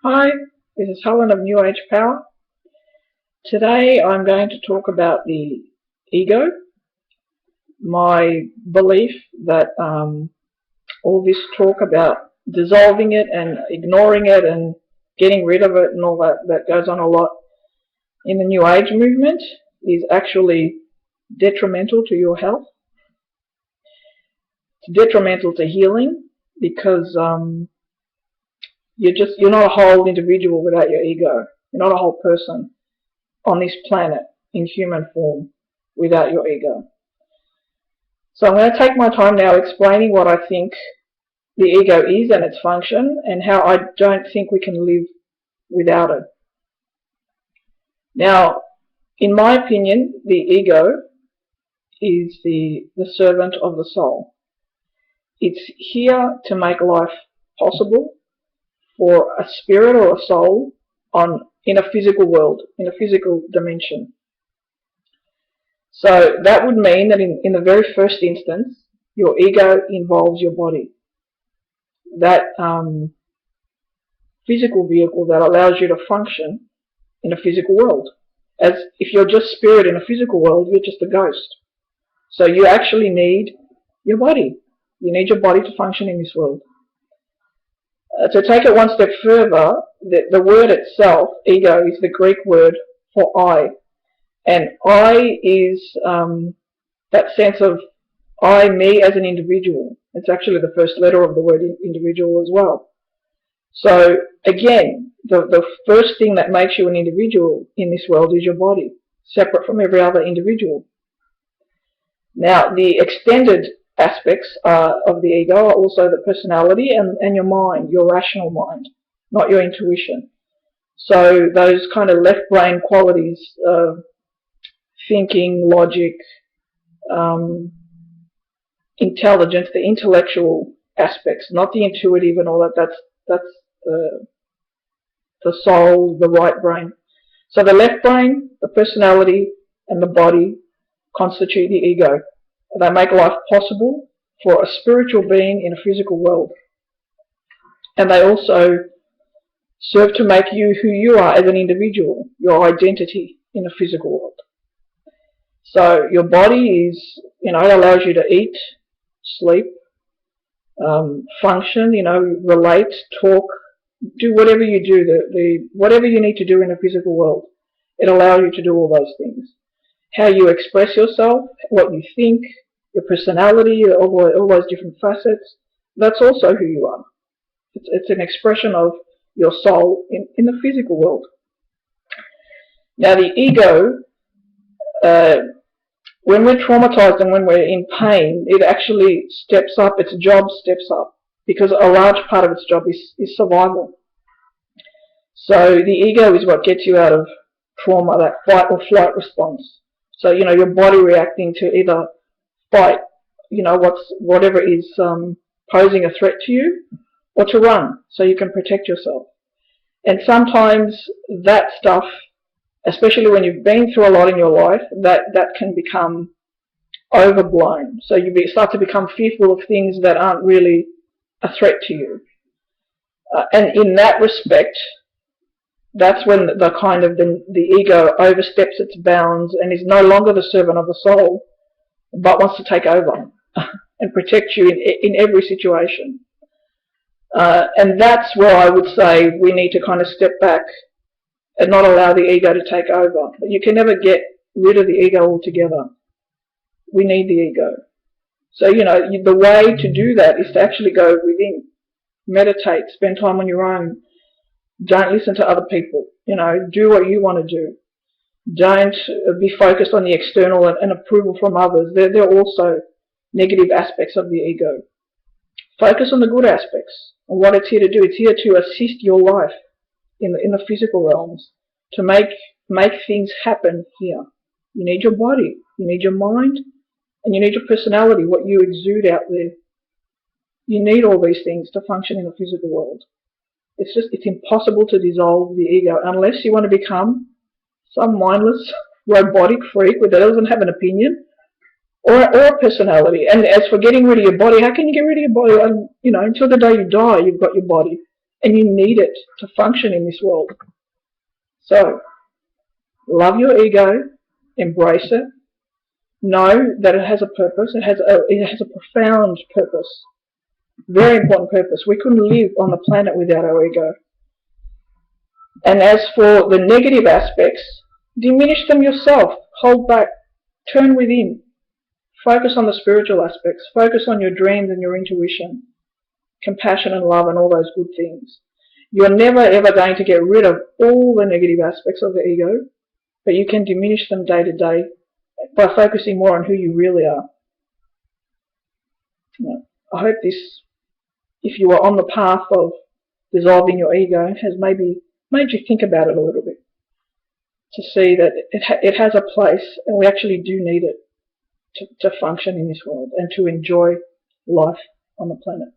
Hi, this is Helen of New Age Power. Today I'm going to talk about the ego, my belief that all this talk about dissolving it and ignoring it and getting rid of it and all that goes on a lot in the New Age movement is actually detrimental to your health. It's detrimental to healing because you're not a whole individual without your ego. You're not a whole person on this planet in human form without your ego. So I'm going to take my time now explaining what I think the ego is and its function and how I don't think we can live without it. Now, in my opinion, the ego is the servant of the soul. It's here to make life possible for a spirit or a soul in a physical world, in a physical dimension. So that would mean that in the very first instance, your ego involves your body. That physical vehicle that allows you to function in a physical world. As if you're just spirit in a physical world, you're just a ghost. So you actually need your body. You need your body to function in this world. To take it one step further, the word itself, ego, is the Greek word for I. And I is that sense of I, me as an individual. It's actually the first letter of the word individual as well. So again, the first thing that makes you an individual in this world is your body, separate from every other individual. Now, the extended aspects of the ego are also the personality and your mind, your rational mind, not your intuition. So those kind of left brain qualities, thinking, logic, intelligence, the intellectual aspects, not the intuitive and all that. That's the soul, the right brain. So the left brain, the personality, and the body constitute the ego. They make life possible for a spiritual being in a physical world. And they also serve to make you who you are as an individual, your identity in a physical world. So your body is, it allows you to eat, sleep, function, relate, talk, do whatever you do, whatever you need to do in a physical world. It allows you to do all those things. How you express yourself, what you think, your personality, all those different facets, that's also who you are. It's an expression of your soul in the physical world. Now the ego, when we're traumatized and when we're in pain, it actually steps up, its job steps up, because a large part of its job is survival. So the ego is what gets you out of trauma, that fight or flight response. So, your body reacting to either fight, whatever is posing a threat to you, or to run, so you can protect yourself. And sometimes that stuff, especially when you've been through a lot in your life, that can become overblown. So you start to become fearful of things that aren't really a threat to you. And in that respect, that's when the ego oversteps its bounds and is no longer the servant of the soul, but wants to take over and protect you in every situation. And that's where I would say we need to kind of step back and not allow the ego to take over. But you can never get rid of the ego altogether. We need the ego. So, the way to do that is to actually go within, meditate, spend time on your own. Don't listen to other people. Do what you want to do. Don't be focused on the external and approval from others. They're also negative aspects of the ego. Focus on the good aspects and what it's here to do. It's here to assist your life in the physical realms, to make things happen here. You need your body, you need your mind, and you need your personality, what you exude out there. You need all these things to function in the physical world. It's impossible to dissolve the ego unless you want to become some mindless robotic freak that doesn't have an opinion or a personality. And as for getting rid of your body, how can you get rid of your body? Until the day you die, you've got your body. and you need it to function in this world. So, love your ego, embrace it, know that it has a purpose, it has a profound purpose, very important purpose. We couldn't live on the planet without our ego. And as for the negative aspects, diminish them yourself, hold back, turn within, focus on the spiritual aspects, focus on your dreams and your intuition, compassion and love and all those good things. You're never ever going to get rid of all the negative aspects of the ego, but you can diminish them day to day by focusing more on who you really are. I hope this, if you are on the path of dissolving your ego, has maybe made you think about it a little bit, to see that it has a place and we actually do need it to function in this world and to enjoy life on the planet.